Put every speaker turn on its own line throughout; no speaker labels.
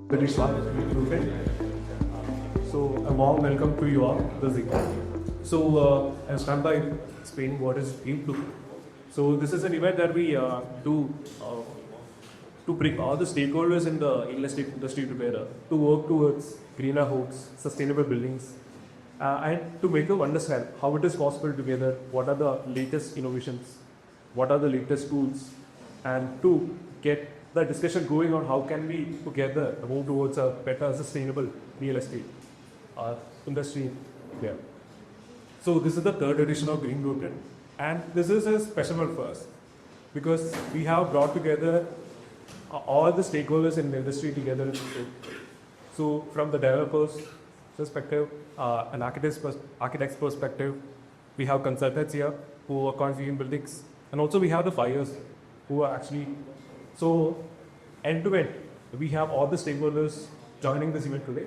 Very smart. So a warm welcome to you all. This is Vikram. So I'll start by explaining what is Dream Blueprint. So this is an event that we do to bring all the stakeholders in the real estate industry together to work towards greener homes, sustainable buildings, and to make them understand how it is possible together, what are the latest innovations, what are the latest tools, and to get the discussion going on how can we together move towards a better sustainable real estate industry there. So this is the third edition of Green Blueprint, and this is a special one for us because we have brought together all the stakeholders in the industry together. So from the developers perspective, an architect's perspective, we have consultants here who are configuring buildings, and also we have the buyers who are actually so end to end. We have all the stakeholders joining this event today.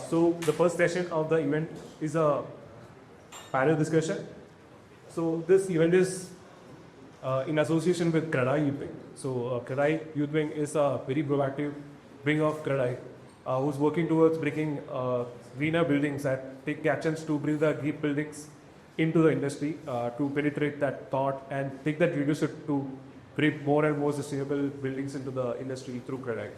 So the first session of the event is a panel discussion. So this event is in association with Kradai Youth Wing. So Kradai Youth Wing is a very proactive wing of Kradai who's working towards bringing greener buildings and take actions to bring the green buildings into the industry to penetrate that thought and take that leadership to bring more and more sustainable buildings into the industry through Kradai.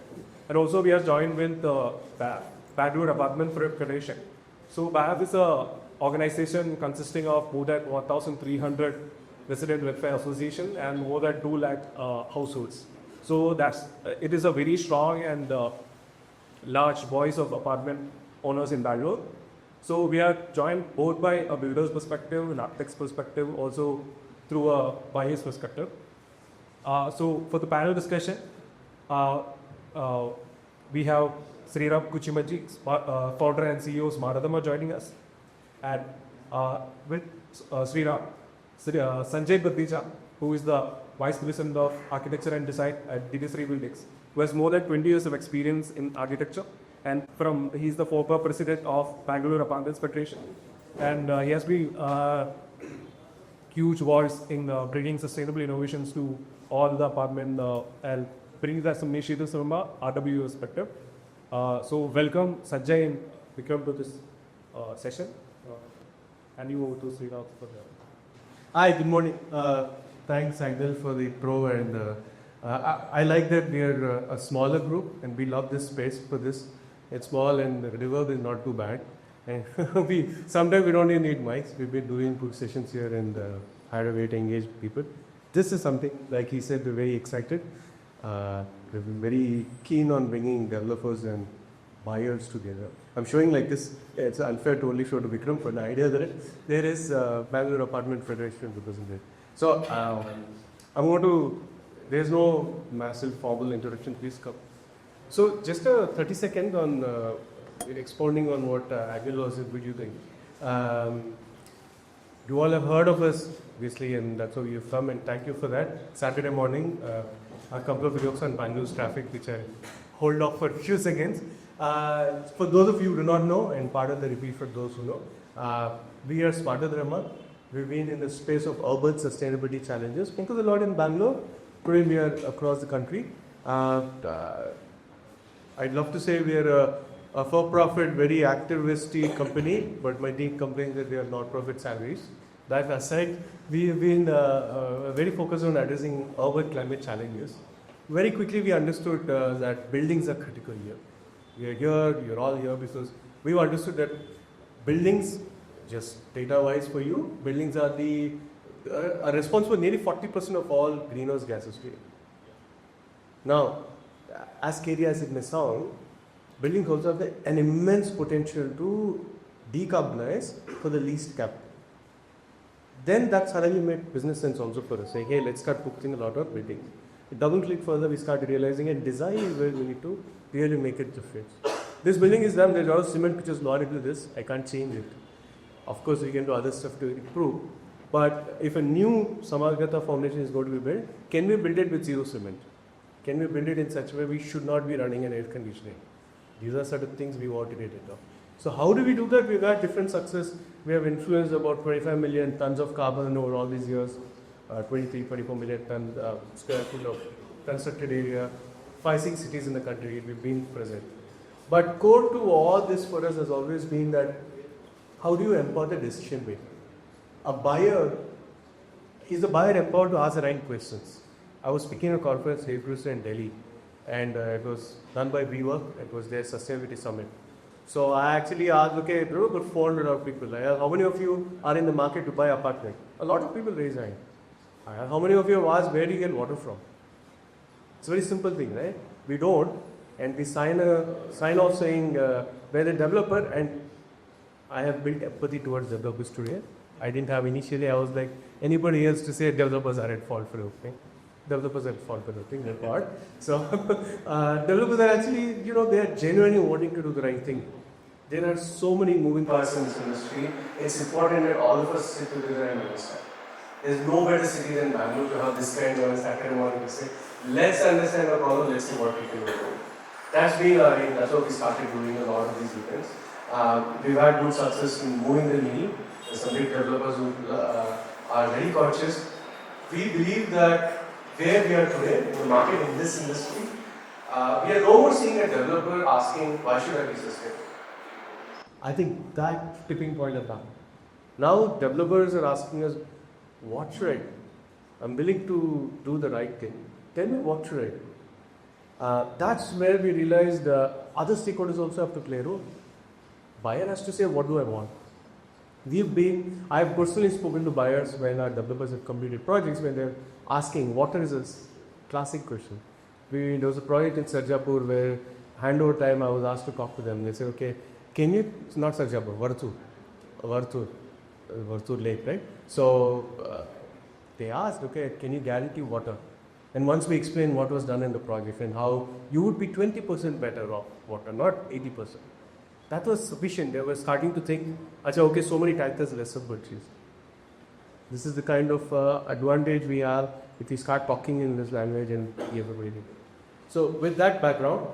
And also we are joined with BAF, Bangalore Apartment Federation. So BAF is an organization consisting of more than 1,300 resident welfare association and more than 2 lakh households. So it is a very strong and large voice of apartment owners in Bangalore. So we are joined both by a builder's perspective, an architect's perspective, also through a buyer's perspective. So for the panel discussion, we have Sriram Kuchimanchi, founder and CEO of Smarter Dharma, joining us, and with Sanjay Bathija, who is the Vice President of Architecture and Design at DivyaSree Buildings, who has more than 20 years of experience in architecture, and he's the former president of Bangalore Apartment Federation, and he has been huge voice in bringing sustainable innovations to all the apartment and bringing that some initiatives from a RW perspective. So welcome Sanjay and Vikram to this session. And you over to Sriram for the...
Hi, good morning. Thanks, Angel, for the pro, and I like that we are a smaller group and we love this space for this. It's small and the reverb is not too bad. And sometimes we don't even need mics. We've been doing good sessions here and had a way to engage people. This is something, like he said, we're very excited. We've been very keen on bringing developers and buyers together. I'm showing like this, it's unfair to only show to Vikram, but the idea that there is Bangalore Apartment Federation represented. So I'm going to, there's no massive formal introduction, please come. So just a 30 seconds on expounding on what Agil was introducing. You all have heard of us, obviously, and that's why you've come, and thank you for that. Saturday morning, a couple of videos on Bangalore's traffic, which I hold off for a few seconds. For those of you who do not know, and part of the repeat for those who know, we are Smarter Dharma. We've been in the space of urban sustainability challenges. Focus a lot in Bangalore. Today we are across the country. I'd love to say we are a for-profit, very activisty company, but my team complains that we are not-profit salaries. That aside, we have been very focused on addressing urban climate challenges. Very quickly, we understood that buildings are critical here. We are here, you're all here because we've understood that buildings, just data-wise for you, buildings are responsible for nearly 40% of all greenhouse gases today. Now, as scary as it may sound, buildings also have an immense potential to decarbonize for the least capital. Then that suddenly made business sense also for us, saying, hey, let's start focusing a lot on buildings. Double click further, we start realizing and design is where we need to really make it different. This building is done, there's a lot of cement which is loaded to this, I can't change it. Of course, we can do other stuff to improve. But if a new Samargata foundation is going to be built, can we build it with zero cement? Can we build it in such a way we should not be running an air conditioning? These are certain things we want to get into. So how do we do that? We've had different success. We have influenced about 25 million tons of carbon over all these years, 23, 24 million tons square foot of constructed area, 5-6 cities in the country we've been present. But core to all this for us has always been that how do you empower the decision maker? A buyer, is the buyer empowered to ask the right questions? I was speaking at a conference here in Delhi, and it was done by WeWork. It was their sustainability summit. So I actually asked, okay, there were about 400 people. How many of you are in the market to buy apartment? A lot of people raise hand. How many of you have asked where do you get water from? It's a very simple thing, right? We don't, and we sign off saying we're the developer, and I have built empathy towards developers today. I didn't have initially. I was like anybody else to say developers are at fault for everything. Developers are at fault for everything. They're part. So developers are actually, they are genuinely wanting to do the right thing. There are so many moving parts in this industry. It's important that all of us sit together and understand. There's no better city than Bangalore to have this kind of Saturday morning to say, let's understand the problem, let's see what we can do. That's been our aim. That's what we started doing a lot of these events. We've had good success in moving the needle. There's some big developers who are very conscious. We believe that where we are today, in the market, in this industry, we are no more seeing a developer asking, why should I be sustainable? I think that tipping point is done. Now developers are asking us, what should I do? I'm willing to do the right thing. Tell me what should I do? That's where we realized other stakeholders also have to play a role. Buyer has to say, what do I want? I have personally spoken to buyers when our developers have completed projects, when they're asking, water is a classic question. There was a project in Sarjapur where handover time I was asked to talk to them. They said, okay, can you, it's not Sarjapur, Varthur Lake, right? So they asked, okay, can you guarantee water? And once we explained what was done in the project and how you would be 20% better off water, not 80%. That was sufficient. They were starting to think, okay, so many tankers, less of purchase. This is the kind of advantage we have if we start talking in this language and give everybody. So with that background,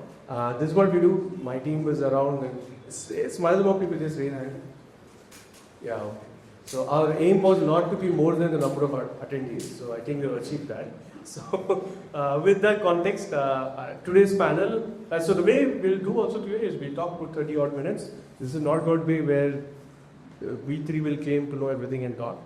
this is what we do. My team was around. Smile more people, just raise hand. Yeah. Okay. So our aim was not to be more than the number of attendees. So I think we have achieved that. So with that context, today's panel, so the way we'll do also today is we'll talk for 30 odd minutes. This is not going to be where we three will claim to know everything and talk.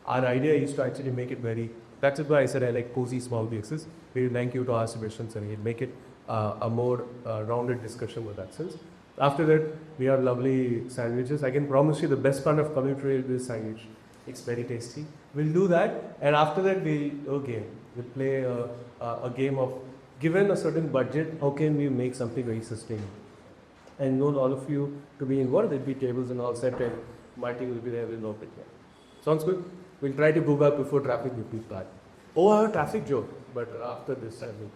Our idea is to actually make it very, that's why I said I like cozy small bases. We would like you to ask questions and we'll make it a more rounded discussion with that sense. After that, we have lovely sandwiches. I can promise you the best part of coming to this sandwich. It's very tasty. We'll do that, and after that we'll do a game. We'll play a game of, given a certain budget, how can we make something very sustainable? And want all of you to be involved. There'll be tables and all set, and my team will be there. We'll open it. Sounds good? We'll try to go back before traffic will be back. Oh, I have a traffic joke, but after this I will.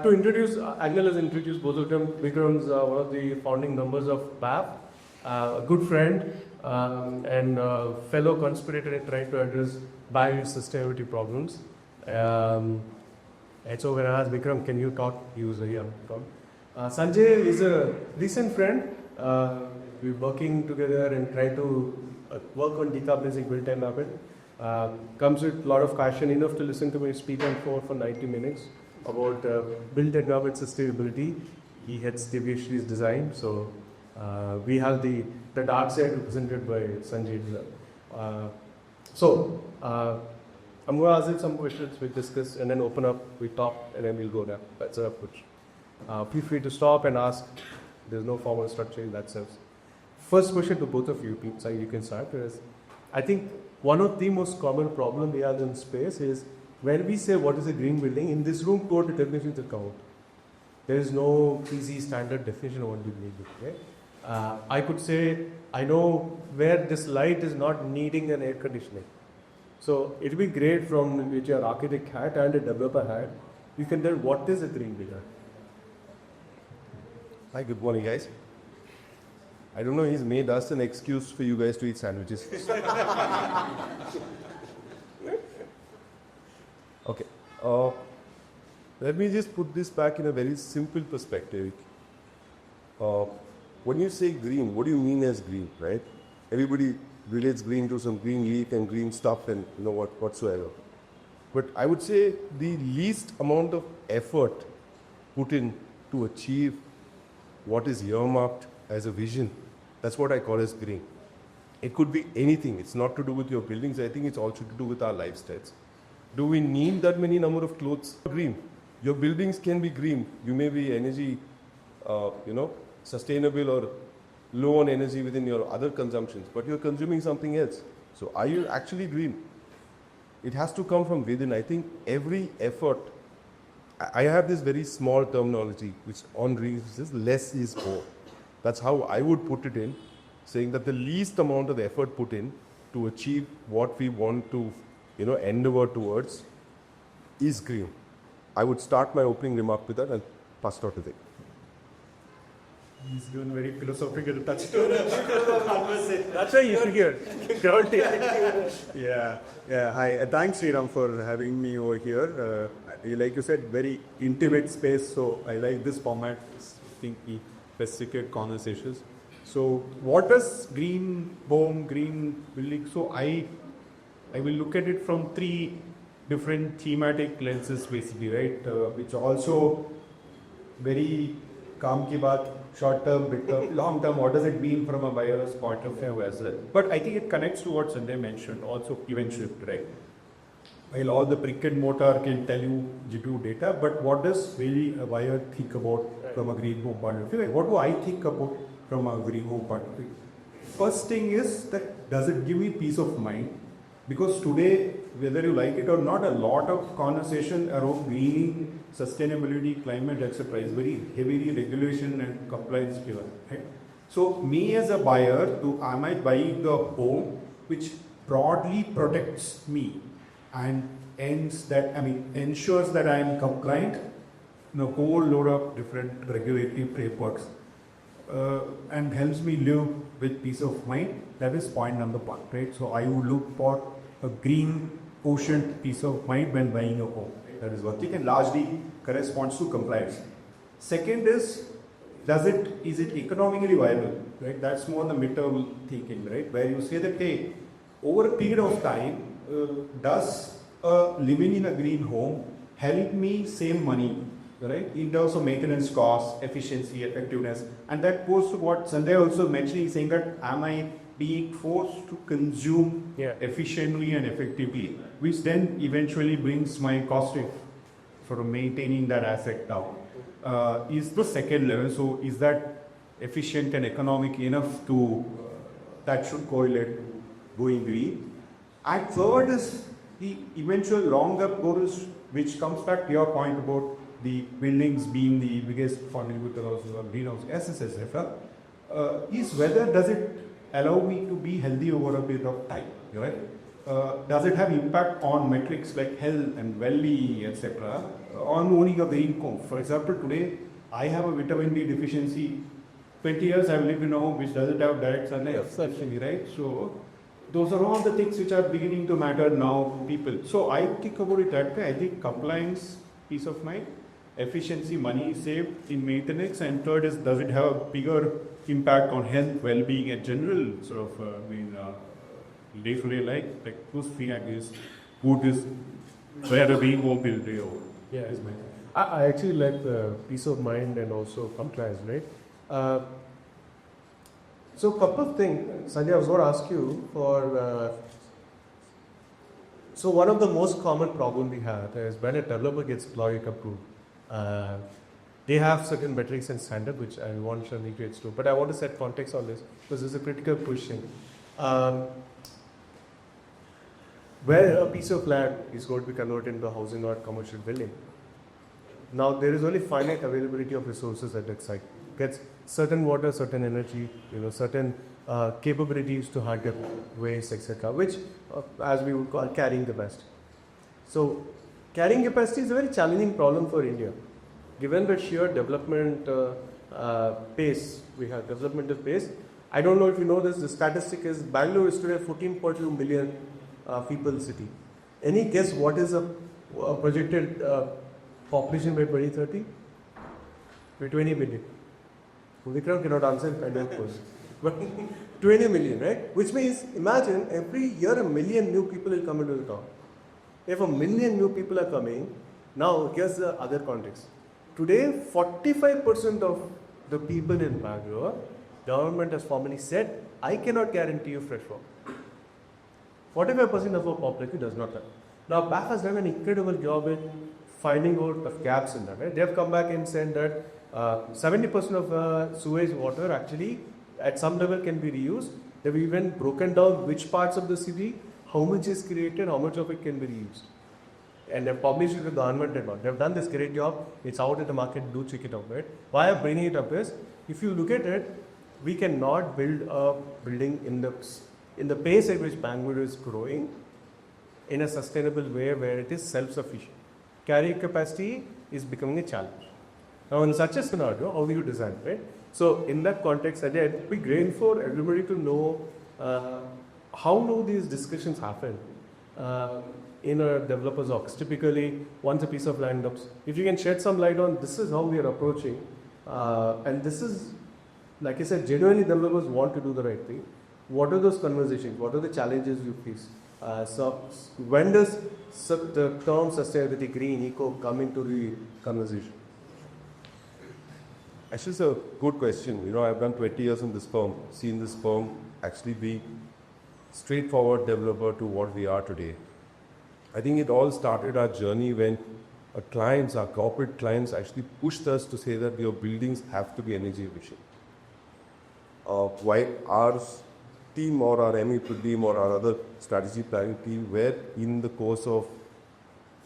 To introduce, Agnel has introduced both of them. Vikram's one of the founding members of BAP, a good friend and fellow conspirator in trying to address bio-sustainability problems. And so when I asked Vikram, can you talk? He was here. Sanjay is a recent friend. We're working together and trying to work on decarbonizing built environment. Comes with a lot of passion, enough to listen to me speak on phone for 90 minutes about built environment sustainability. He heads DivyaSree's design, so we have the dark side represented by Sanjay. I'm going to ask him some questions, we discuss, and then open up, we talk, and then we'll go down. That's our approach. Feel free to stop and ask. There's no formal structure in that sense. First question to both of you, Pete, you can start. I think one of the most common problem we have in space is when we say what is a green building, in this room, two definitions are covered. There is no easy standard definition of what we need. Okay? I could say, I know where this light is not needing an air conditioning. So it will be great from which your architect hat and a developer hat. You can tell what is a green builder.
Hi, good morning, guys. I don't know, he's made us an excuse for you guys to eat sandwiches. Okay. Let me just put this back in a very simple perspective. When you say green, what do you mean as green, right? Everybody relates green to some green leaf and green stuff and whatsoever. But I would say the least amount of effort put in to achieve what is earmarked as a vision, that's what I call as green. It could be anything. It's not to do with your buildings. I think it's also to do with our lifestyles. Do we need that many number of clothes? Green. Your buildings can be green. You may be energy, sustainable or low on energy within your other consumptions, but you're consuming something else. So are you actually green? It has to come from within. I think every effort, I have this very small terminology, which on green is less is more. That's how I would put it in, saying that the least amount of effort put in to achieve what we want to, endeavor towards is green. I would start my opening remark with that and pass it out to Vic.
He's given very philosophical touch to the conversation.
That's why you figured.
Yeah. Hi. Thanks, Sriram, for having me over here. Like you said, very intimate space. So I like this format. I think we specific conversations. So what does green home, green building? So I will look at it from three different thematic lenses, basically, right? Which also very calm ki baat, short term, mid term, long term. What does it mean from a buyer's point of view as well? But I think it connects to what Sanjay mentioned, also event shift, right? While all the brick and mortar can tell you, give you data, but what does really a buyer think about from a green home point of view? What do I think about from a green home point of view? First thing is that does it give me peace of mind? Because today, whether you like it or not, a lot of conversation around greening, sustainability, climate, etc. is very heavily regulation and compliance driven. Right? So me as a buyer, am I buying a home which broadly protects me and ensures that I am compliant in a whole load of different regulatory frameworks and helps me live with peace of mind? That is point number one, right? So I would look for a green quotient peace of mind when buying a home. That is one thing and largely corresponds to compliance. Second is it economically viable, right? That's more the midterm thinking, right? Where you say that, hey, over a period of time, does living in a green home help me save money, right? In terms of maintenance costs, efficiency, effectiveness, and that goes to what Sanjay also mentioned. He's saying that am I being forced to consume efficiently and effectively, which then eventually brings my cost of sort of maintaining that asset down. Is the second level. So is that efficient and economic enough to that should correlate to going green? And third is the eventual longer goals, which comes back to your point about the buildings being the biggest contributor of greenhouse gases, etc. Is whether does it allow me to be healthy over a period of time, right? Does it have impact on metrics like health and well-being, etc. on owning a green home? For example, today I have a vitamin D deficiency. 20 years I've lived in a home which doesn't have direct sunlight, essentially, right? So those are all the things which are beginning to matter now to people. So I think about it that way. I think compliance, peace of mind, efficiency, money saved in maintenance, and third is does it have a bigger impact on health, well-being, and general sort of day-to-day life, like those three ideas would is where a green home will be over.
Yeah, I actually like the peace of mind and also compliance, right? So, couple of things, Sanjay, I was going to ask you for. So, one of the most common problem we have is when a developer gets LOIC approved, they have certain metrics and standard which I want to integrate to. But I want to set context on this because this is a critical question. Where a piece of land is going to be converted into a housing or commercial building. Now there is only finite availability of resources at that site. Gets certain water, certain energy, certain capabilities to handle waste, etc., which, as we would call, carrying capacity. So, carrying capacity is a very challenging problem for India, given the sheer development pace we have, developmental pace. I don't know if you know this. The statistic is Bangalore is today 14.2 million people city. Any guess what is a projected population by 2030? 20 million. Vikram cannot answer, I don't know. But 20 million, right? Which means, imagine every year 1 million new people will come into the town. If 1 million new people are coming, now here's the other context. Today, 45% of the people in Bangalore, government has formally said, I cannot guarantee you fresh water. 45% of our population does not have. Now, BAF has done an incredible job in finding out the gaps in that. Right? They have come back and said that 70% of sewage water actually at some level can be reused. They've even broken down which parts of the city, how much is created, how much of it can be reused. And they've published it to the government and all. They've done this great job. It's out in the market, do check it out. Right? Why I'm bringing it up is, if you look at it, we cannot build a building in the pace at which Bangalore is growing in a sustainable way where it is self-sufficient. Carrying capacity is becoming a challenge. Now, in such a scenario, how do you design, right? So, in that context, again, it would be great for everybody to know how do these discussions happen in a developer's office. Typically, once a piece of land ups, if you can shed some light on this is how we are approaching, and this is, like I said, genuinely developers want to do the right thing. What are those conversations? What are the challenges you face? So, when does the term sustainability, green, eco come into the conversation?
Actually, it's a good question. You know, I've done 20 years in this firm, seen this firm actually be straightforward developer to what we are today. I think it all started our journey when our clients, our corporate clients actually pushed us to say that your buildings have to be energy efficient. While our team or our ME team or our other strategy planning team were in the course of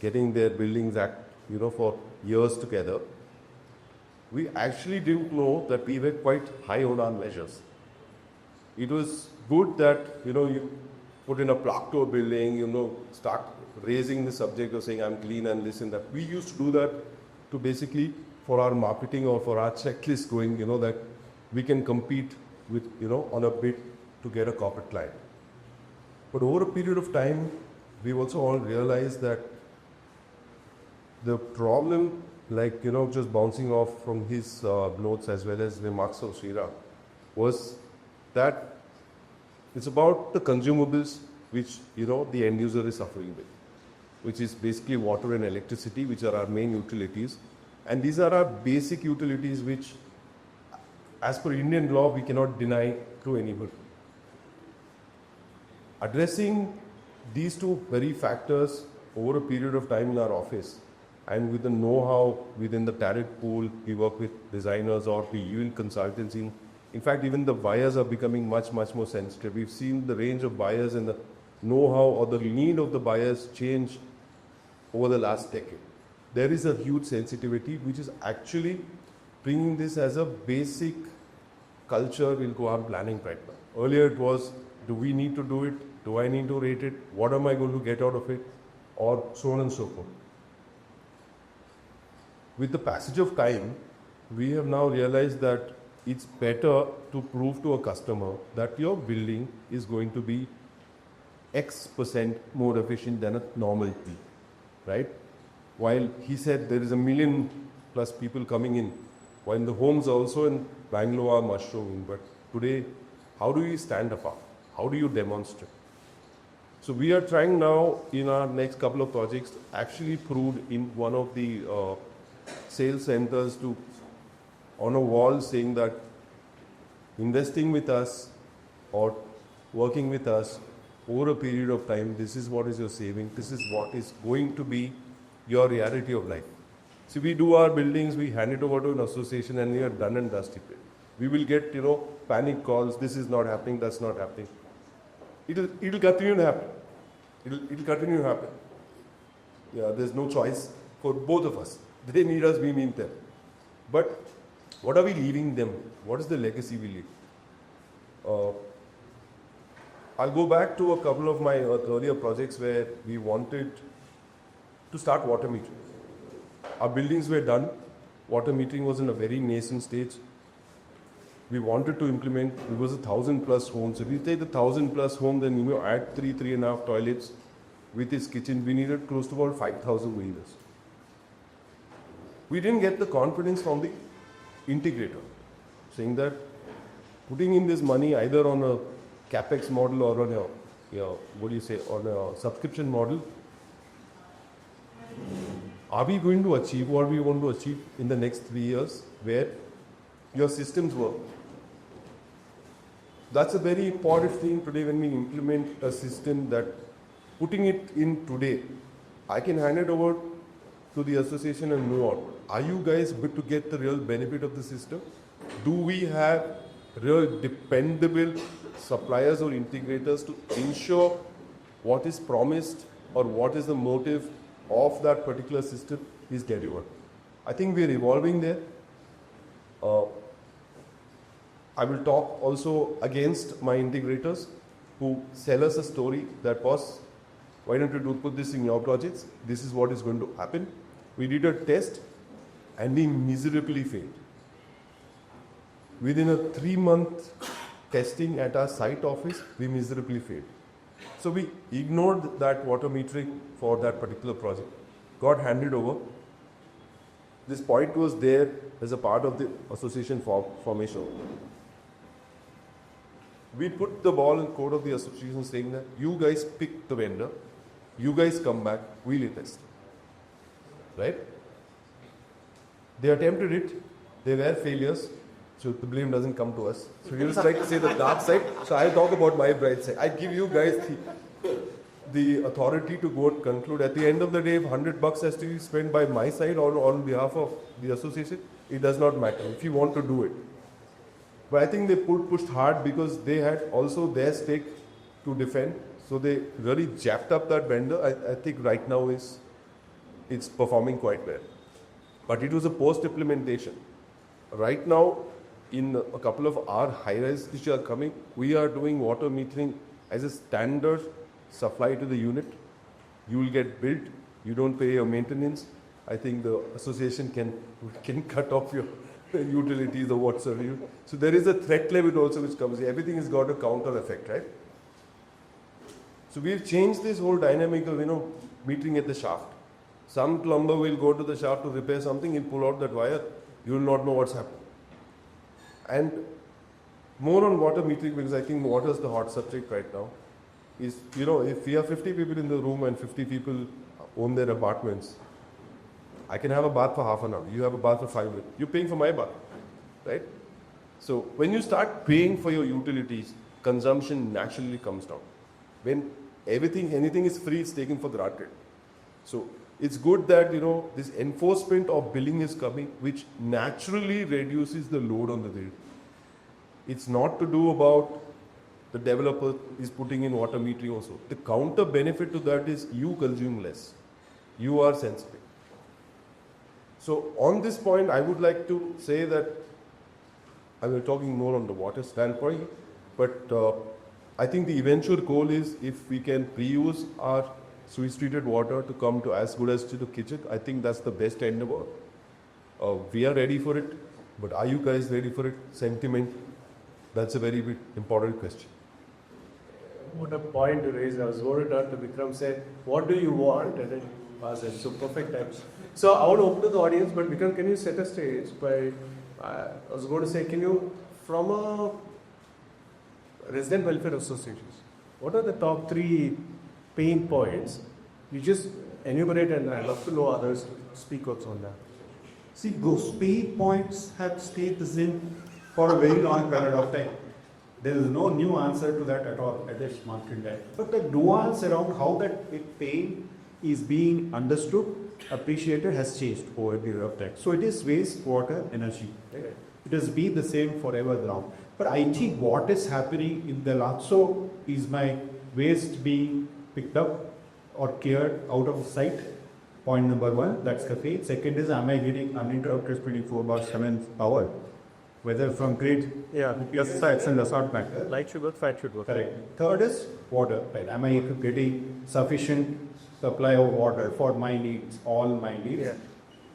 getting their buildings for years together, we actually didn't know that we were quite high on our measures. It was good that, you put in a plaque to a building, start raising the subject of saying I'm clean and this and that. We used to do that to basically, for our marketing or for our checklist going, that we can compete with, on a bid to get a corporate client. But over a period of time, we've also all realized that the problem, just bouncing off from his notes as well as remarks of Sriram, was that it's about the consumables which, the end user is suffering with, which is basically water and electricity, which are our main utilities. And these are our basic utilities which, as per Indian law, we cannot deny to anybody. Addressing these two very factors over a period of time in our office, and with the know-how within the talent pool, we work with designers or we even consultancy. In fact, even the buyers are becoming much, much more sensitive. We've seen the range of buyers and the know-how or the need of the buyers change over the last decade. There is a huge sensitivity which is actually bringing this as a basic culture into our planning right now. Earlier it was, do we need to do it? Do I need to rate it? What am I going to get out of it? Or so on and so forth. With the passage of time, we have now realized that it's better to prove to a customer that your building is going to be X% more efficient than a normal T, right? While he said there is 1 million plus people coming in, while the homes also in Bangalore are mushrooming, but today, how do you stand apart? How do you demonstrate? So we are trying now in our next couple of projects actually prove in one of the sales centers to on a wall saying that investing with us or working with us over a period of time, this is what is your saving, this is what is going to be your reality of life. See, we do our buildings, we hand it over to an association and we are done and dusted. We will get, panic calls, this is not happening, that's not happening. It'll continue to happen. It'll continue to happen. Yeah, there's no choice for both of us. They need us, we need them. But what are we leaving them? What is the legacy we leave? I'll go back to a couple of my earlier projects where we wanted to start water metering. Our buildings were done. Water metering was in a very nascent stage. We wanted to implement, it was 1,000+ homes. If you take the 1,000+ home, then you add 3.5 toilets with his kitchen. We needed close to about 5,000 wheelers. We didn't get the confidence from the integrator, saying that putting in this money either on a capex model or on a, on a subscription model, are we going to achieve what we want to achieve in the next 3 years where your systems work? That's a very important thing today when we implement a system, that putting it in today, I can hand it over to the association and move on. Are you guys good to get the real benefit of the system? Do we have real dependable suppliers or integrators to ensure what is promised or what is the motive of that particular system is delivered? I think we are evolving there. I will talk also against my integrators who sell us a story that was, why don't you put this in your projects? This is what is going to happen. We did a test and we miserably failed. Within a 3-month testing at our site office, we miserably failed. So we ignored that water metering for that particular project. Got handed over. This point was there as a part of the association formation. We put the ball in court of the association saying that you guys pick the vendor, you guys come back, we'll test. Right? They attempted it, they were failures, so the blame doesn't come to us. So you just like to say the dark side, so I'll talk about my bright side. I give you guys the authority to go and conclude. At the end of the day, if $100 has to be spent by my side or on behalf of the association, it does not matter if you want to do it. But I think they pushed hard because they had also their stake to defend. So they really jacked up that vendor. I think right now it's performing quite well. But it was a post-implementation. Right now, in a couple of our high-rise which are coming, we are doing water metering as a standard supply to the unit. You will get built. You don't pay your maintenance. I think the association can cut off your utilities or whatsoever. So there is a threat level also which comes. Everything has got a counter effect, right? So we've changed this whole dynamic of metering at the shaft. Some plumber will go to the shaft to repair something, he'll pull out that wire, you will not know what's happening. And more on water metering, because I think water is the hot subject right now, is if we have 50 people in the room and 50 people own their apartments, I can have a bath for half an hour. You have a bath for 5 minutes. You're paying for my bath, right? So when you start paying for your utilities, consumption naturally comes down. When anything is free, it's taken for granted. So it's good that this enforcement of billing is coming, which naturally reduces the load on the grid. It's not to do about the developer is putting in water metering also. The counter benefit to that is you consume less. You are sensitive. So on this point, I would like to say that I was talking more on the water standpoint, but I think the eventual goal is if we can pre-use our sewage treated water to come to as good as to the kitchen, I think that's the best endeavor. We are ready for it, but are you guys ready for it? Sentiment, that's a very important question.
What a point to raise. I was going to turn to Vikram, say, what do you want? And then pass it. So perfect times. So I want to open to the audience, but Vikram, can you set a stage by, I was going to say, can you, from a resident welfare associations, what are the top 3 pain points? You just enumerate, and I'd love to know others to speak also on that.
See, those pain points have stayed the same for a very long period of time. There is no new answer to that at all at this market day. But the nuance around how that pain is being understood, appreciated, has changed over a period of time. So it is waste, water, energy. Right? It has been the same forever now. But I think what is happening in the last, so is my waste being picked up or cleared out of sight? Point number 1, that's the phase. Second is, am I getting uninterrupted 24/7 power? whether from grid,
Yeah.
UPS sites and assortment.
Light should work, fat should work.
Correct. Third is water. Right? Am I getting sufficient supply of water for my needs, all my needs?
Yeah.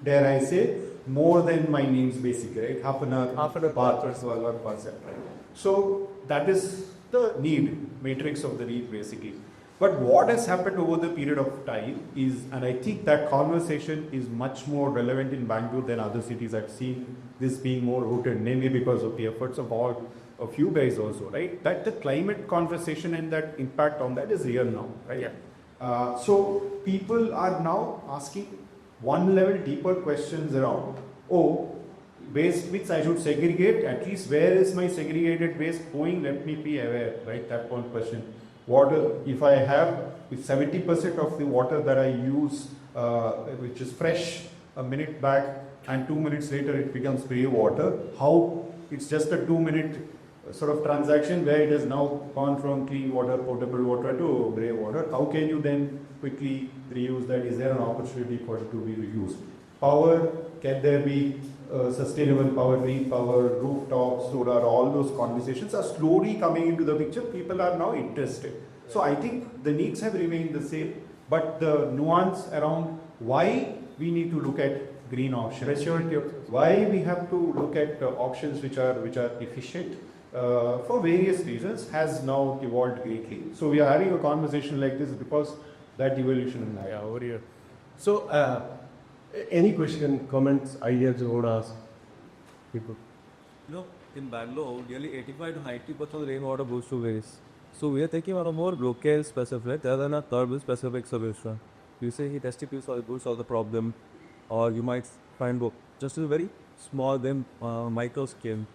Dare I say, more than my needs basically, right? Half an hour
bath
or so, 1%. Right? So that is the need, matrix of the need basically. But what has happened over the period of time is, and I think that conversation is much more relevant in Bangalore than other cities. I've seen this being more rooted, namely because of the efforts of all of you guys also, right? That the climate conversation and that impact on that is real now, right?
Yeah.
So people are now asking one level deeper questions around, oh, waste which I should segregate, at least where is my segregated waste going? Let me be aware, right? That one question. Water, if I have, if 70% of the water that I use, which is fresh, a minute back and 2 minutes later it becomes grey water, how it's just a 2-minute sort of transaction where it has now gone from clean water, potable water to grey water. How can you then quickly reuse that? Is there an opportunity for it to be reused? Power, can there be sustainable power, green power, rooftop, solar, all those conversations are slowly coming into the picture. People are now interested. So I think the needs have remained the same, but the nuance around why we need to look at green options, why we have to look at options which are efficient for various reasons has now evolved greatly. So we are having a conversation like this because that evolution is
Yeah, over here. So, any question, comments, ideas you want to ask people?
You know, in Bangalore, nearly 85 to 90% of the rainwater goes to waste. So we are taking on a more local specific rather than a third specific solution. You say he STP will solve the problem, or you might find just a very small micro scheme.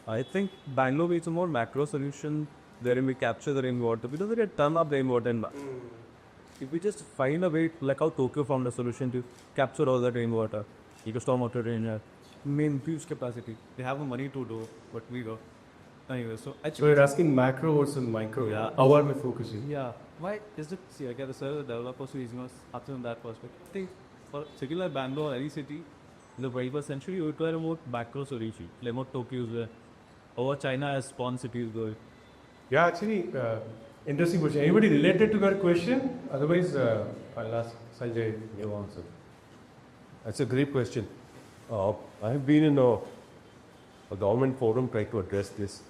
I think Bangalore is a more macro solution wherein we capture the rainwater because we get ton of rainwater in Bangalore. If we just find a way, like how Tokyo found a solution to capture all that rainwater, stormwater drainage, main use capacity. They have the money to do what we do. Anyway, so
you're asking macro versus micro.
Yeah.
How are we focusing?
yeah, why is it? See, I get the developers who is up in that perspective. I think for city like Bangalore, any city in the 21st century, you require a more macro solution, like more Tokyo's where over China as spawn cities going.
Yeah, actually, interesting question. Anybody related to that question? Otherwise, I'll ask Sanjay.
You answer. That's a great question. I have been in a government forum trying to address this.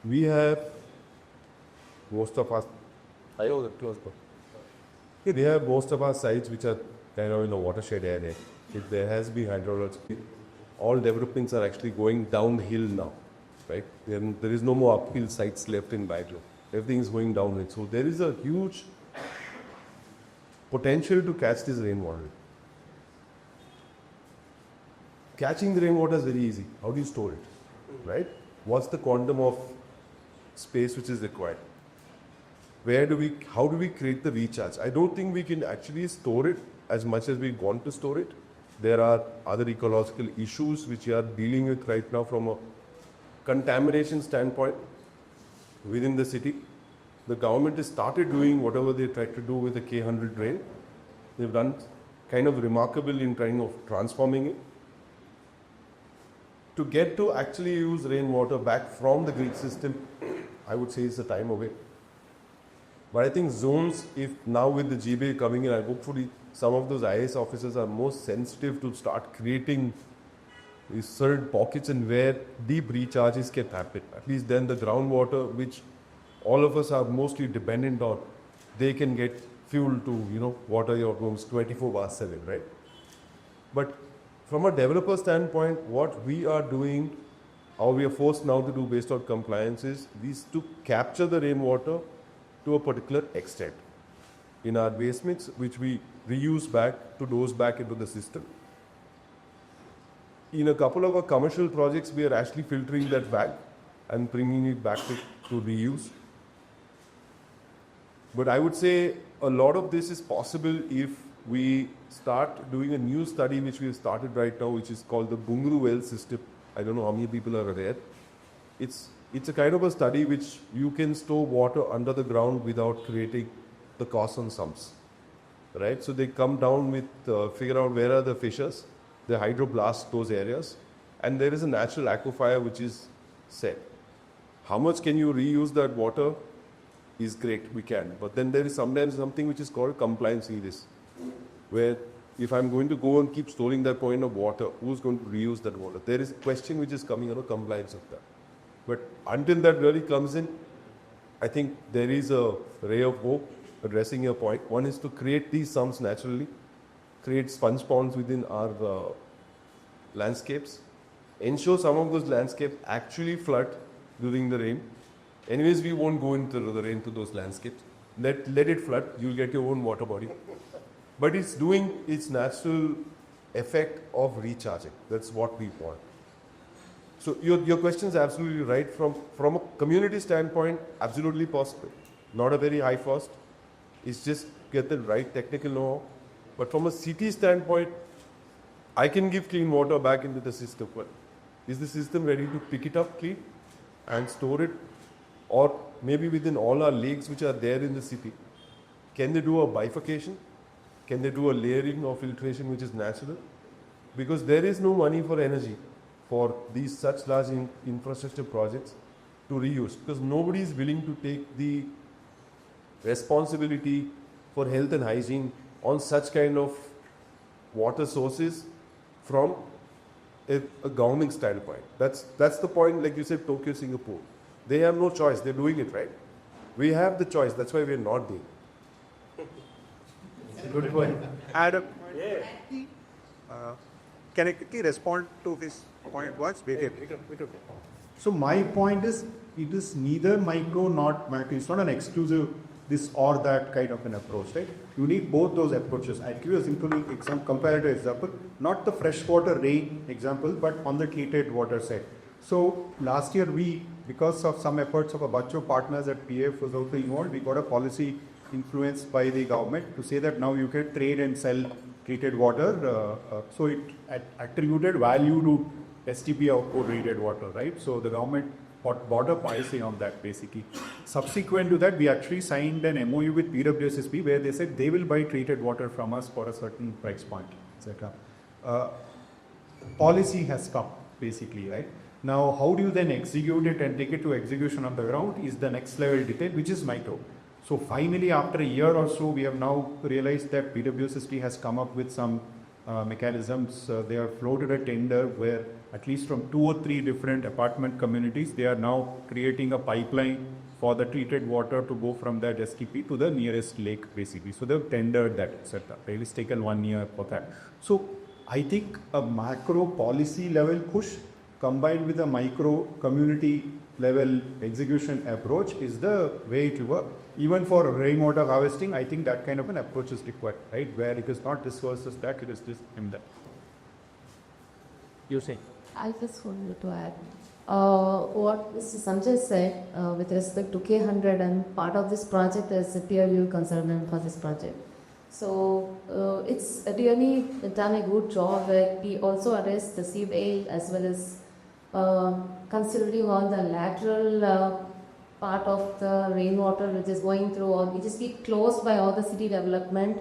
We have most of us. We have most of our sites which are kind of in a watershed area. If there has been hydrology, all developments are actually going downhill now, right? There is no more uphill sites left in Bangalore. Everything is going downhill. So there is a huge potential to catch this rainwater. Catching the rainwater is very easy. How do you store it, right? What's the quantum of space which is required? How do we create the recharge? I don't think we can actually store it as much as we want to store it. There are other ecological issues which we are dealing with right now from a contamination standpoint within the city. The government has started doing whatever they tried to do with the K100 drain. They've done kind of remarkable in trying of transforming it. To get to actually use rainwater back from the grid system, I would say it's a time away. But I think zones, if now with the GBA coming in, hopefully some of those IAS officers are more sensitive to start creating these certain pockets and where deep recharges can happen. At least then the groundwater, which all of us are mostly dependent on, they can get fuel to, water your homes 24/7, right? But from a developer standpoint, what we are doing, or we are forced now to do based on compliance is to capture the rainwater to a particular extent in our waste mix, which we reuse back to dose back into the system. In a couple of our commercial projects, we are actually filtering that back and bringing it back to reuse. But I would say a lot of this is possible if we start doing a new study which we have started right now, which is called the Bungaru well system. I don't know how many people are aware. It's a kind of a study which you can store water under the ground without creating the cost on sumps, right? So they come down with, figure out where are the fissures, they hydroblast those areas, and there is a natural aquifer which is set. How much can you reuse that water is great, we can. But then there is sometimes something which is called compliance risk, where if I'm going to go and keep storing that point of water, who's going to reuse that water? There is a question which is coming on the compliance of that. But until that really comes in, I think there is a ray of hope addressing your point. One is to create these sums naturally, create sponge ponds within our landscapes, ensure some of those landscapes actually flood during the rain. Anyways, we won't go into the rain to those landscapes. Let it flood, you'll get your own water body. But it's doing its natural effect of recharging. That's what we want. So your question is absolutely right. From a community standpoint, absolutely possible. Not a very high cost. It's just get the right technical know-how. But from a city standpoint, I can give clean water back into the system. But is the system ready to pick it up clean and store it? Or maybe within all our lakes which are there in the city, can they do a bifurcation? Can they do a layering of filtration which is natural? Because there is no money for energy for these such large infrastructure projects to reuse, because nobody is willing to take the responsibility for health and hygiene on such kind of water sources from a government standpoint. That's the point, like you said, Tokyo, Singapore. They have no choice. They're doing it, right? We have the choice. That's why we're not doing it.
Good point.
Adam, can I quickly respond to his point? What's
So my point is, it is neither micro nor macro. It's not an exclusive this or that kind of an approach, right? You need both those approaches. I'll give you a simple comparative example, not the freshwater rain example, but on the treated water side. So last year because of some efforts of a bunch of partners at PF was also involved, we got a policy influenced by the government to say that now you can trade and sell treated water. So it attributed value to STP output treated water, right? So the government bought a policy on that basically. Subsequent to that, we actually signed an MOU with PWSSB where they said they will buy treated water from us for a certain price point, etc. Policy has come basically, right? Now, how do you then execute it and take it to execution on the ground is the next level detail, which is micro. So finally, after a year or so, we have now realized that PWSSB has come up with some mechanisms. They have floated a tender where at least from 2 or 3 different apartment communities, they are now creating a pipeline for the treated water to go from that STP to the nearest lake basically. So they've tendered that, etc. It's taken 1 year for that. So I think a macro policy level push combined with a micro community level execution approach is the way to work. Even for rainwater harvesting, I think that kind of an approach is required, right? Where it is not this versus that, it is this and that.
You say?
I just wanted to add what Mr. Sanjay said with respect to K100 and part of this project as a peer review consultant for this project. So it's really done a good job where we also address the sewage as well as considering all the lateral part of the rainwater which is going through or which is be closed by all the city development,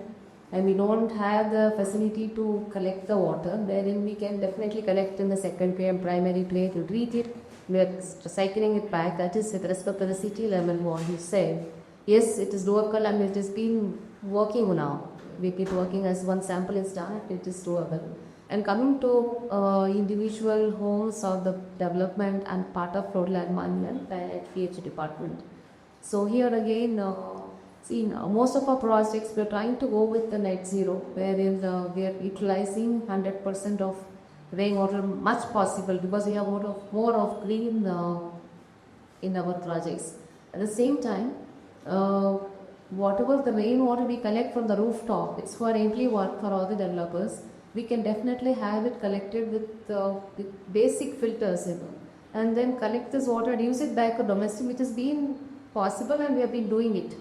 and we don't have the facility to collect the water, wherein we can definitely collect in the secondary and primary plate to treat it, we are recycling it back. That is with respect to the city level what you said. Yes, it is local and it has been working now. We keep working as one sample is done, it is doable. And coming to individual homes or the development and part of roadland management at PH department. So here again, most of our projects we are trying to go with the net zero, wherein we are utilizing 100% of rainwater much possible because we have more of green in our projects. At the same time, whatever the rainwater we collect from the rooftop, it's for amply work for all the developers. We can definitely have it collected with basic filters, and then collect this water and use it back to domestic, which has been possible and we have been doing it.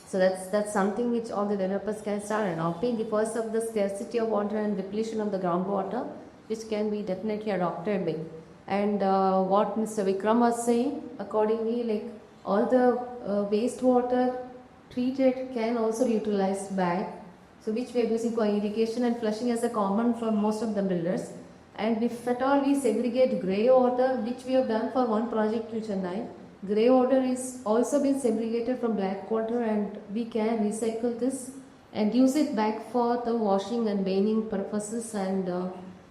So that's something which all the developers can start adopting because of the scarcity of water and depletion of the groundwater, which can be definitely adopted with. And what Mr. Vikram was saying, accordingly, like all the wastewater treated can also be utilized back So which we are using for irrigation and flushing as a common for most of the builders. And if at all we segregate grey water, which we have done for one project in Chennai, grey water is also been segregated from black water, and we can recycle this and use it back for the washing and bathing purposes, and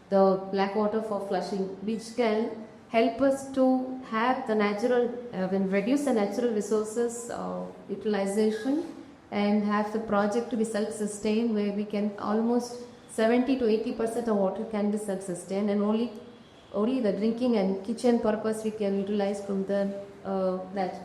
the black water for flushing, which can help us to have the natural, reduce the natural resources utilization, and have the project to be self-sustained, where we can almost 70 to 80% of water can be self-sustained, and only the drinking and kitchen purpose we can utilize from the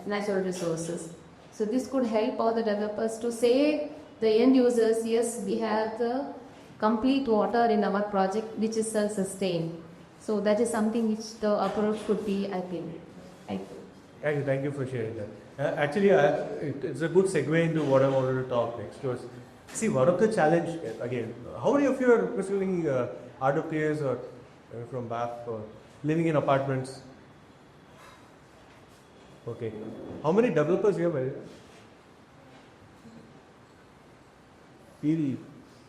natural resources. So this could help all the developers to say the end users, yes, we have the complete water in our project which is self-sustained. So that is something which the approach could be, I think.
Thank you for sharing that. Actually, it's a good segue into what I wanted to talk next. Was, see, one of the challenge, again, how many of you are pursuing RWPs or from BAP or living in apartments? Okay. How many developers you have?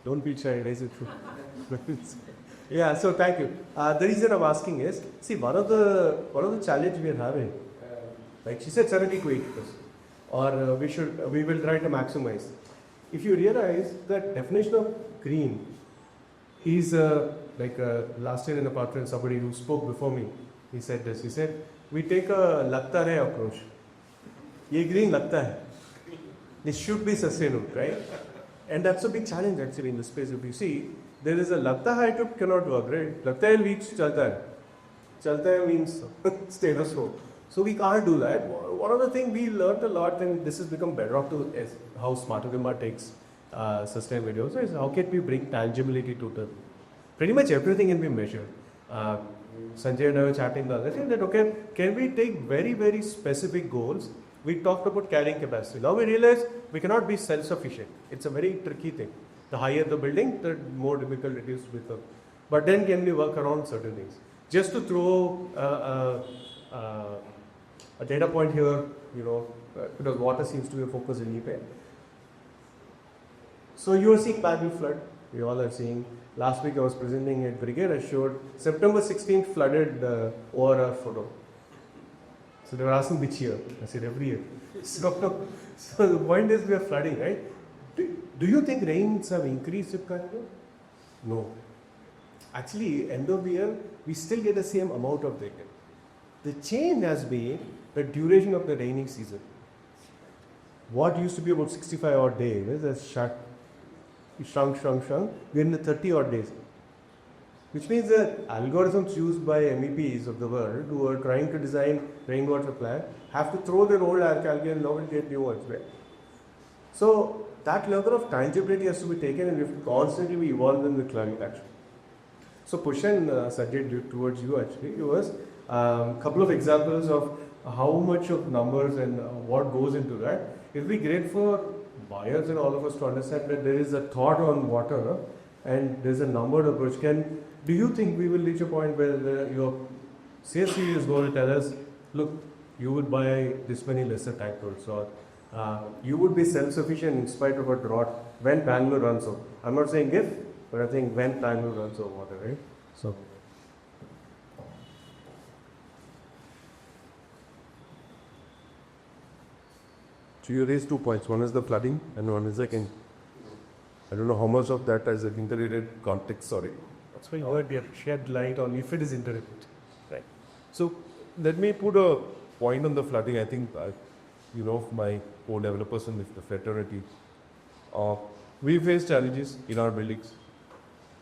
Don't be shy, raise it through. Yeah, so thank you. The reason I'm asking is, see, one of the challenge we are having, like she said, 70 to 80%, or we will try to maximize. If you realize that definition of green is last year in the apartment, somebody who spoke before me, he said this. He said, we take a lagta hai approach. Ye green lagta hai. This should be sustainable, right? And that's a big challenge actually in the space. If you see, there is a lagta hai to cannot work, right? Lagta hai means chalta hai. Chalta hai means status quo. So we can't do that. One of the things we learned a lot, and this has become bedrock to is how Smarter Dharma takes sustained videos, is how can we bring tangibility to the, pretty much everything can be measured. Sanjay and I were chatting the other day that, okay, can we take very, very specific goals? We talked about carrying capacity. Now we realize we cannot be self-sufficient. It's a very tricky thing. The higher the building, the more difficult it is to become. But then can we work around certain things? Just to throw a data point here, because water seems to be a focus in ePay. So you are seeing Bangalore flood. We all are seeing. Last week I was presenting at Brigade. I showed September 16th flooded ORR photo. So they were asking which year. I said every year. So the point is we are flooding, right? Do you think rains have increased in Bangalore? No. Actually, end of the year, we still get the same amount of rain. The change has been the duration of the rainy season. What used to be about 65 odd days has shrunk. We're in the 30 odd days. Which means that algorithms used by MEPs of the world who are trying to design rainwater plan have to throw their old algae and now get new ones, right? So that level of tangibility has to be taken, and we have to constantly be evolving with climate action. So Pushan, Sanjay, towards you actually, it was a couple of examples of how much of numbers and what goes into that. It will be great for buyers and all of us to understand that there is a thought on water and there's a numbered approach. Do you think we will reach a point where your CSC is going to tell us, look, you would buy this many lesser tankers, or you would be self-sufficient in spite of a drought when Bangalore runs out? I'm not saying if, but I think when Bangalore runs out of water, right? So.
So you raised 2 points. One is the flooding and one is again, I don't know how much of that is an interrelated context, sorry.
That's why you heard we have shed light on if it is interrelated.
Right. So let me put a point on the flooding. I think, my co-developers in the fraternity, we face challenges in our buildings.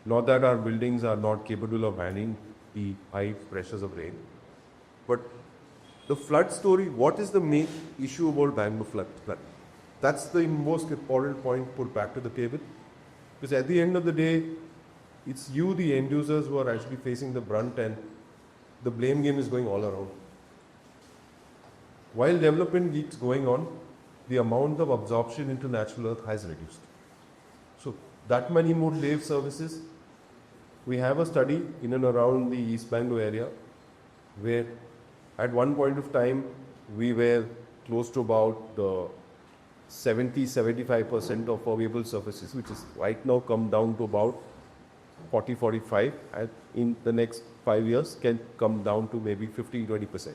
Not that our buildings are not capable of handling the high pressures of rain, but the flood story, what is the main issue about Bangalore flood? That's the most important point put back to the table. Because at the end of the day, it's you, the end users, who are actually facing the brunt, and the blame game is going all around. While development keeps going on, the amount of absorption into natural earth has reduced. So that many more lave services. We have a study in and around the East Bangalore area where at one point of time we were close to about 70-75% of permeable surfaces, which is right now come down to about 40-45, and in the next 5 years can come down to maybe 15-20%.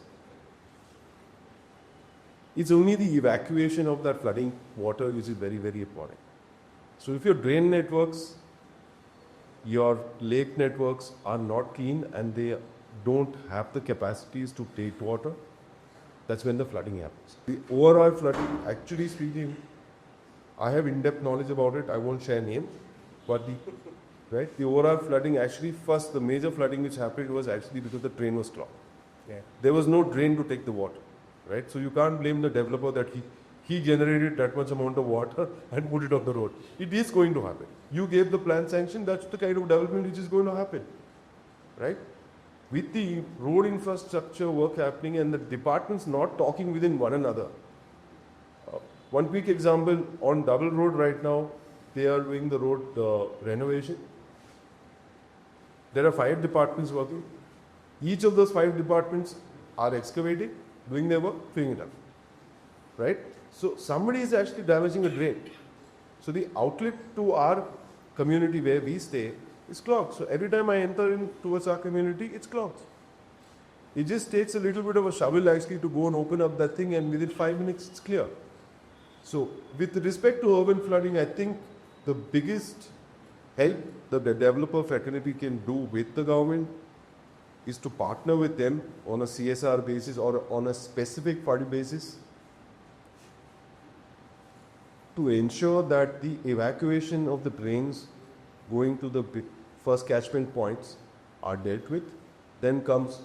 It's only the evacuation of that flooding water which is very, very important. So if your drain networks, your lake networks are not clean and they don't have the capacities to take water, that's when the flooding happens. The overall flooding, actually speaking, I have in-depth knowledge about it. I won't share name, but the overall flooding, actually first the major flooding which happened was actually because the drain was clogged.
Yeah.
There was no drain to take the water, right? So you can't blame the developer that he generated that much amount of water and put it on the road. It is going to happen. You gave the plan sanction, that's the kind of development which is going to happen, right? With the road infrastructure work happening and the departments not talking within one another. One quick example, on Double Road right now, they are doing the road renovation. There are 5 departments working. Each of those 5 departments are excavating, doing their work, filling it up, right? So somebody is actually damaging a drain. So the outlet to our community where we stay is clogged. So every time I enter in towards our community, it's clogged. It just takes a little bit of a shovel actually to go and open up that thing, and within 5 minutes it's clear. So with respect to urban flooding, I think the biggest help that the developer fraternity can do with the government is to partner with them on a CSR basis or on a specific party basis to ensure that the evacuation of the drains going to the first catchment points are dealt with. Then comes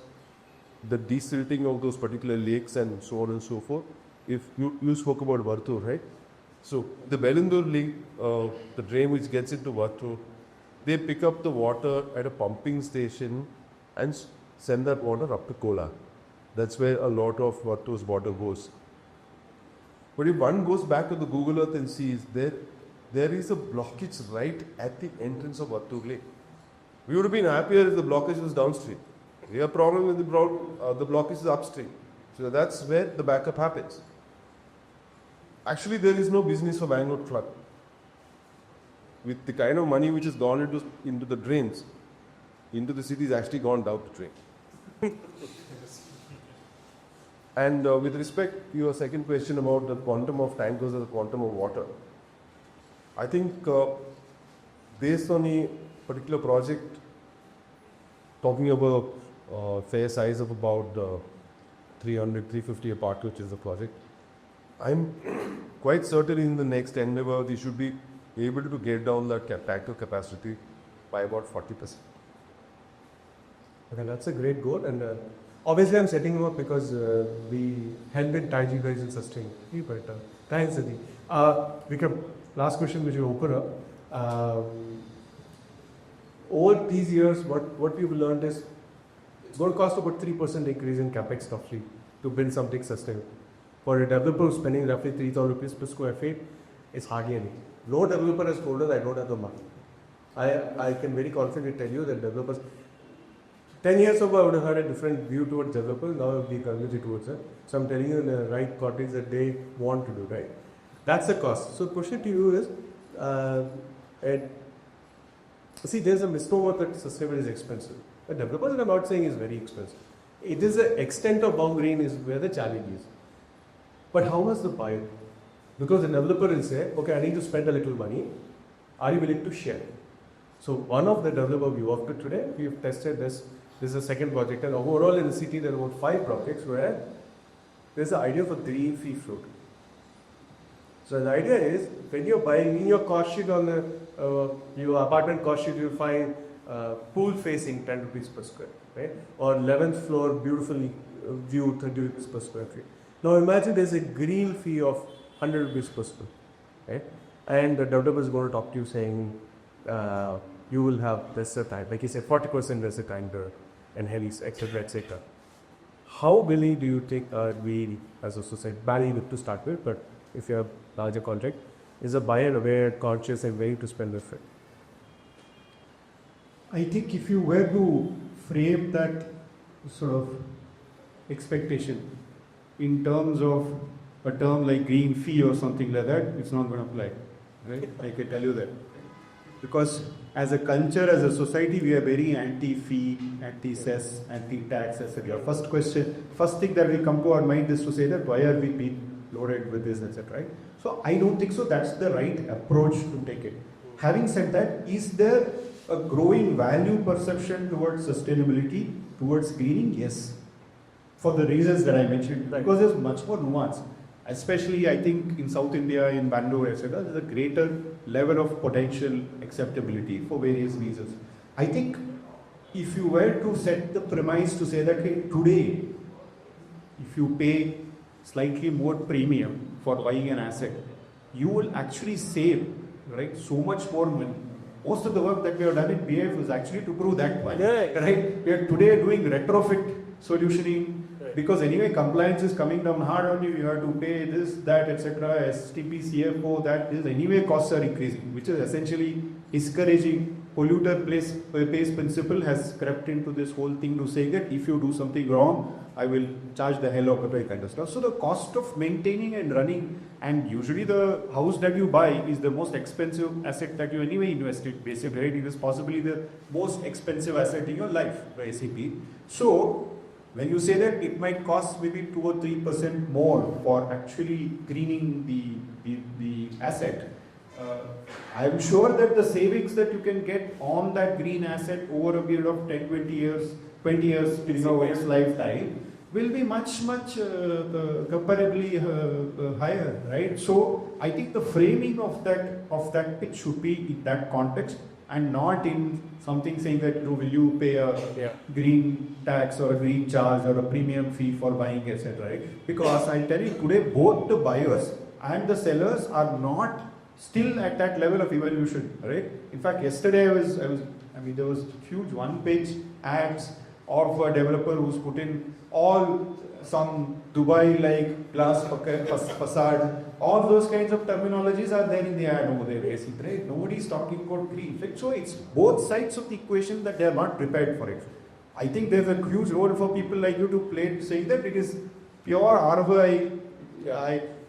the desilting of those particular lakes and so on and so forth. If you spoke about Vartur, right? So the Belindur lake, the drain which gets into Vartur, they pick up the water at a pumping station and send that water up to Kola. That's where a lot of Vartur's water goes. But if one goes back to the Google Earth and sees, there is a blockage right at the entrance of Vartur Lake. We would have been happier if the blockage was downstream. We have a problem with the blockage is upstream. So that's where the backup happens. Actually, there is no business for Bangalore flood. With the kind of money which has gone into the drains, into the city has actually gone down the drain. And with respect to your second question about the quantum of tankers or the quantum of water, I think based on a particular project, talking about fair size of about 300-350 apart, which is the project, I'm quite certain in the next endeavor we should be able to get down that tanker capacity by about 40%.
Okay, that's a great goal, and obviously I'm setting them up because we help in tie you guys in sustainability. But thanks, Adi. Vikram, last question which you open up. Over these years, what we've learned is it's going to cost about 3% increase in capex roughly to build something sustainable. For a developer who's spending roughly 3,000 rupees per square feet, it's hardly anything. No developer has told us I don't have the money. I can very confidently tell you that developers, 10 years ago I would have had a different view towards developers, now I have the community towards it. So I'm telling you in the right context that they want to do, right? That's the cost. So the question to you is, see, there's a misnomer that sustainable is expensive. The developers, I'm not saying is very expensive. It is the extent of boundary is where the challenge is. But how much the buyer? Because the developer will say, okay, I need to spend a little money. Are you willing to share? So one of the developers we worked with today, we have tested this. This is the second project, and overall in the city there are about 5 projects where there's an idea for green free float. So the idea is when you're buying in your cost sheet on your apartment cost sheet, you'll find pool facing 10 rupees per square, right? Or 11th floor beautifully view 30 rupees per square feet. Now imagine there's a green fee of 100 rupees per square, right? And the developer is going to talk to you saying you will have this time, like you said, 40% there's a kinder and heavies, etc., etc. How willing do you think we as a society, barely to start with, but if you have larger contract, is a buyer aware, conscious, and willing to spend with it?
I think if you were to frame that sort of expectation in terms of a term like green fee or something like that, it's not going to apply, right? I can tell you that. Because as a culture, as a society, we are very anti-fee, anti-cess, anti-tax, etc. First thing that will come to our mind is to say that why are we being loaded with this, etc. Right? So I don't think so. That's the right approach to take it. Having said that, is there a growing value perception towards sustainability, towards greening? Yes. For the reasons that I mentioned, because there's much more nuance. Especially, I think, in South India, in Bangalore, etc., there's a greater level of potential acceptability for various reasons. I think if you were to set the premise to say that, hey, today, if you pay slightly more premium for buying an asset, you will actually save, right, so much more money. Most of the work that we have done in BF is actually to prove that point. Right? We are today doing retrofit solutioning. Because anyway, compliance is coming down hard on you. You have to pay this, that, etc. STP, CFO, that is anyway costs are increasing, which is essentially discouraging. Polluter pays principle has crept into this whole thing to say that if you do something wrong, I will charge the hell out of it, kind of stuff. So the cost of maintaining and running, and usually the house that you buy is the most expensive asset that you anyway invest in, basically, right? It is possibly the most expensive asset in your life, SAP. So when you say that it might cost maybe 2 or 3% more for actually greening the asset, I'm sure that the savings that you can get on that green asset over a period of 10, 20 years till its lifetime will be much comparably higher, right? So I think the framing of that pitch should be in that context, and not in something saying that will you pay a green tax or a green charge or a premium fee for buying, etc. Right? Because I'll tell you today, both the buyers and the sellers are not still at that level of evolution, right? In fact, yesterday there was huge one-page ads of a developer who's put in all some Dubai-like glass facade. All those kinds of terminologies are there in the ad over there, basically, right? Nobody's talking about green. So it's both sides of the equation that they are not prepared for it. I think there's a huge role for people like you to play, saying that it is pure ROI.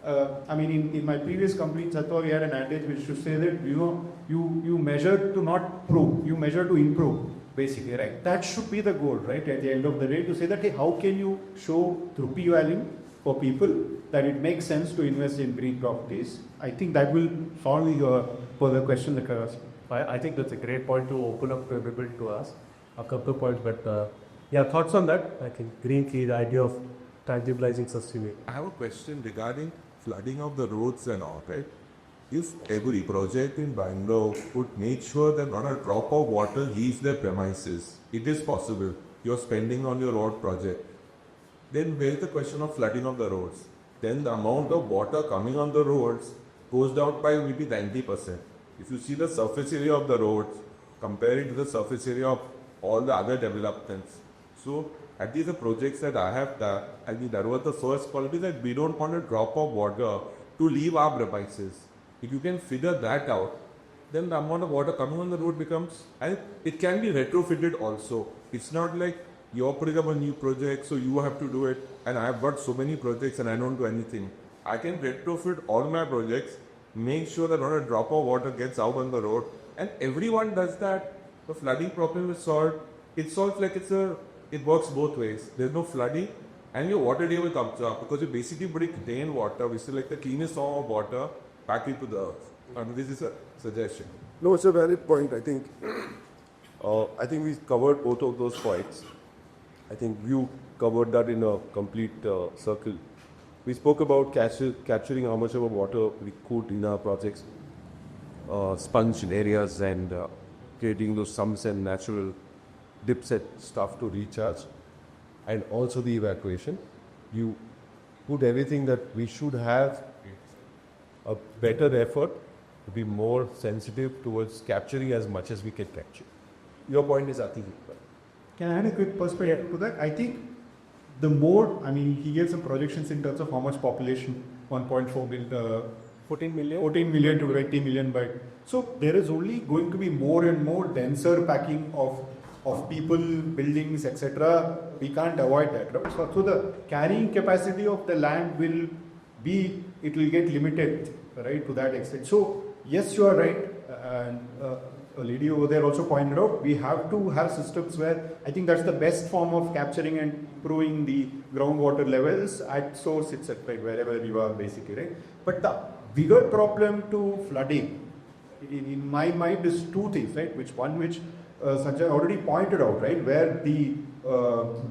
In my previous company, Chatwa, we had an adage which should say that you measure to not prove, you measure to improve, basically, right? That should be the goal, right? At the end of the day, to say that, hey, how can you show through p-value for people that it makes sense to invest in green properties? I think that will solve your further question that I was.
I think that's a great point to open up to everybody to ask. A couple of points, but thoughts on that? I think green key, the idea of tangibilizing sustainability.
I have a question regarding flooding of the roads and all, right? If every project in Bangalore would make sure that not a drop of water leaves their premises, it is possible. You're spending on your road project. Then where's the question of flooding of the roads? Then the amount of water coming on the roads goes down by maybe 90%. If you see the surface area of the roads, compare it to the surface area of all the other developments. So at least the projects that I have done, I mean, that was the first quality, that we don't want a drop of water to leave our premises. If you can figure that out, then the amount of water coming on the road becomes, and it can be retrofitted also. It's not like you're putting up a new project, so you have to do it, and I've got so many projects and I don't do anything. I can retrofit all my projects, make sure that not a drop of water gets out on the road, and everyone does that. The flooding problem is solved. It's solved like it works both ways. There's no flooding, and your water table comes up because you basically bring rain water, which is like the cleanest form of water, back into the earth. And this is a suggestion.
No, it's a valid point. I think we covered both of those points. I think you covered that in a complete circle. We spoke about capturing how much of water we could in our projects, sponge areas, and creating those sumps and natural dips at stuff to recharge, and also the evacuation. You put everything that we should have a better effort to be more sensitive towards capturing as much as we can capture. Your point is, I think.
Can I add a quick perspective to that? I think the more, he gave some projections in terms of how much population, 1.4 billion, 14 million to 20 million by. So there is only going to be more and more denser packing of people, buildings, etc. We can't avoid that. Right? So the carrying capacity of the land will B, it will get limited, right, to that extent. So yes, you are right, and a lady over there also pointed out, we have to have systems where I think that's the best form of capturing and improving the groundwater levels at source itself, right, wherever you are basically, right. But the bigger problem to flooding, in my mind, is two things, right, which Sanjay already pointed out, right, where the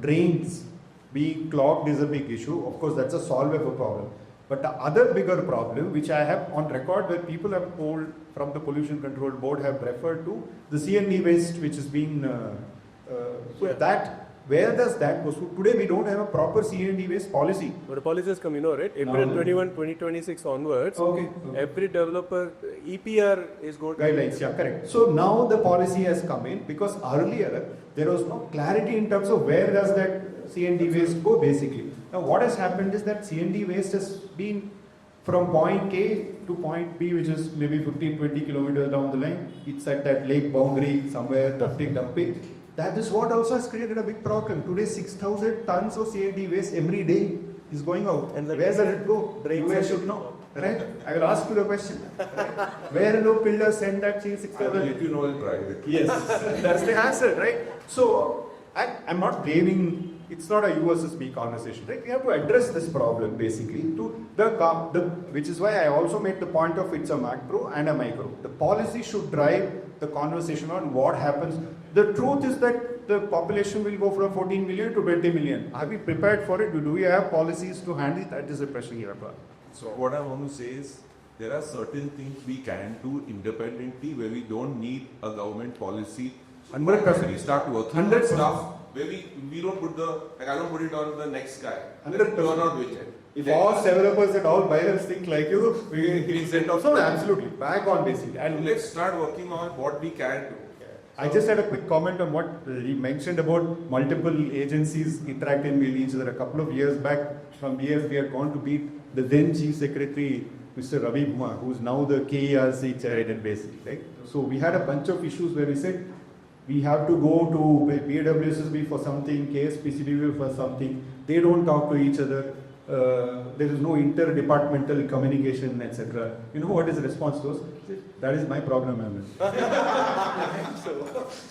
drains being clogged is a big issue. Of course, that's a solvable problem. But the other bigger problem, which I have on record, where people have told from the Pollution Control Board, have referred to the C&D waste, which is being where does that go? So today we don't have a proper C&D waste policy.
But the policy has come, right? April 21, 2026 onwards.
Okay.
Every developer, EPR is going to
guidelines, yeah, correct. So now the policy has come in, because earlier there was no clarity in terms of where does that C&D waste go basically. Now what has happened is that C&D waste has been from point K to point B, which is maybe 15-20 kilometers down the line. It's at that lake boundary somewhere, dumping. That is what also has created a big problem. Today 6,000 tons of C&D waste every day is going out. And where does it go? You should know. Right? I will ask you the question. Right? Where do pillars send that 6,000?
I will let you know in private.
Yes, that's the answer, right? So I'm not blaming. It's not a you versus me conversation, right? We have to address this problem basically to which is why I also made the point of it's a macro and a micro. The policy should drive the conversation on what happens. The truth is that the population will go from 14 million to 20 million. Are we prepared for it? Do we have policies to handle it? That is the question here.
So what I want to say is, there are certain things we can do independently where we don't need a government policy.
100%.
We start working on stuff where we don't put I don't put it on the next guy.
100%.
Turn out with it.
If all developers and all buyers think like you, we send off. No, absolutely. Back on basically.
And let's start working on what we can do.
I just had a quick comment on what he mentioned about multiple agencies interacting with each other. A couple of years back from BF, we had gone to meet the then Chief Secretary, Mr. Ravi Kumar, who is now the KERC chair basically. Right? So we had a bunch of issues where we said we have to go to BWSSB for something, KSPCB for something. They don't talk to each other. There is no interdepartmental communication, etc. You know what his response was? That is my problem, Ahmed.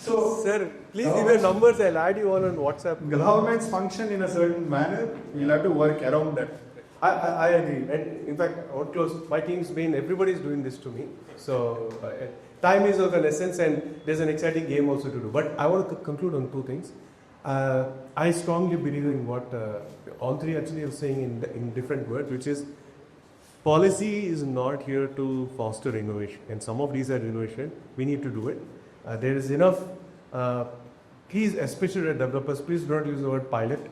so,
sir, please give your numbers. I'll add you all on WhatsApp.
Governments function in a certain manner. We'll have to work around that.
I agree. And in fact, I want to close. My team's been, everybody's doing this to me. So time is of an essence, and there's an exciting game also to do. But I want to conclude on two things. I strongly believe in what all three actually are saying in different words, which is policy is not here to foster innovation. And some of these are innovation. We need to do it. There is enough. Please, especially developers, please do not use the word pilot.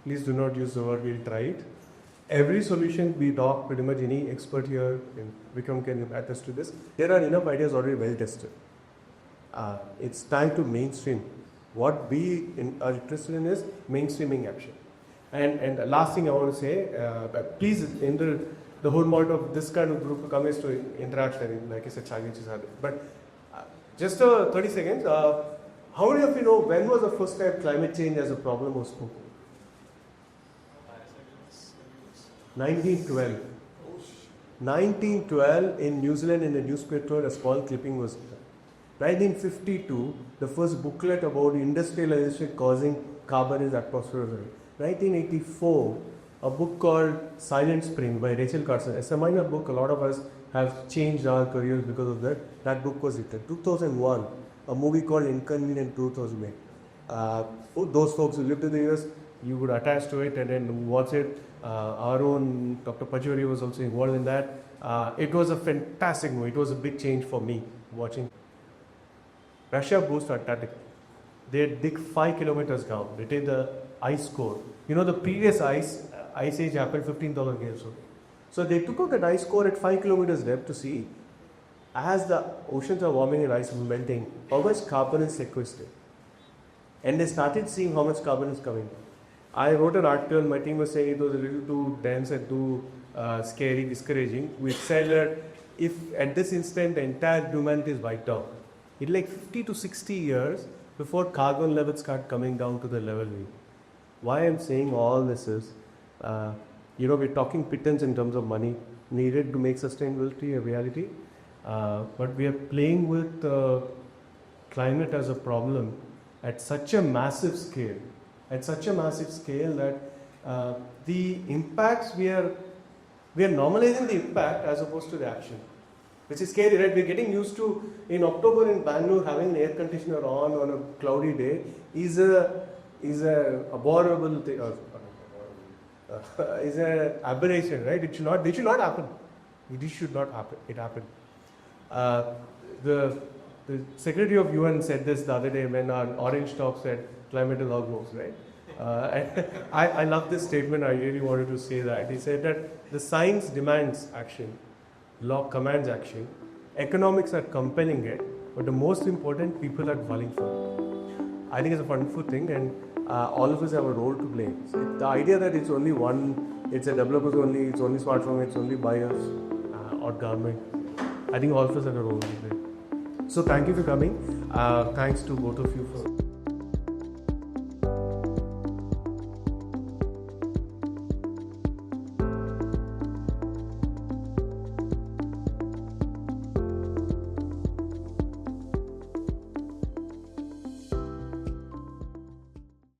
Please do not use the word we'll try it. Every solution we talk, pretty much any expert here, and Vikram can attest to this, there are enough ideas already well tested. It's time to mainstream. What we are interested in is mainstreaming action. And the last thing I want to say, please, in the whole point of this kind of group come is to interact, and like I said, challenges are there. But just 30 seconds, how many of you know when was the first time climate change as a problem was spoken? 1912. 1912 in New Zealand, in the newspaper, a small clipping was done. 1952, the first booklet about industrialization causing carbon in the atmosphere. 1984, a book called Silent Spring by Rachel Carson. It's a minor book. A lot of us have changed our careers because of that. That book was written. 2001, a movie called Inconvenient Truth was made. Those folks who lived in the US, you would attach to it and then watch it. Our own Dr. Pachuri was also involved in that. It was a fantastic movie. It was a big change for me watching. Russia goes to Antarctic. They dig 5 kilometers down. They take the ice core. You know, the previous ice age happened 15,000 years ago. So they took out that ice core at 5 kilometers depth to see, as the oceans are warming and ice is melting, how much carbon is sequestered. And they started seeing how much carbon is coming down. I wrote an article, my team was saying it was a little too dense and too scary, discouraging. We said that if at this instant the entire humanity is wiped out, it'll like 50 to 60 years before carbon levels start coming down to the level we. Why I'm saying all this is, we're talking pittance in terms of money needed to make sustainability a reality. But we are playing with climate as a problem at such a massive scale. That the impacts we are normalizing the impact as opposed to the action, which is scary, right? We're getting used to in October in Bangalore having an air conditioner on a cloudy day is a abhorrible thing, is an aberration, right? It should not happen. It should not happen. It happened. The Secretary of UN said this the other day when an orange top said climate is all goes, right? And I love this statement. I really wanted to say that. He said that the science demands action, law commands action, economics are compelling it, but the most important, people are calling for it. I think it's a wonderful thing, and all of us have a role to play. So the idea that it's only one, it's a developers only, it's only smartphone, it's only buyers or government, I think all of us have a role to play. So thank you for coming. Thanks to both of you for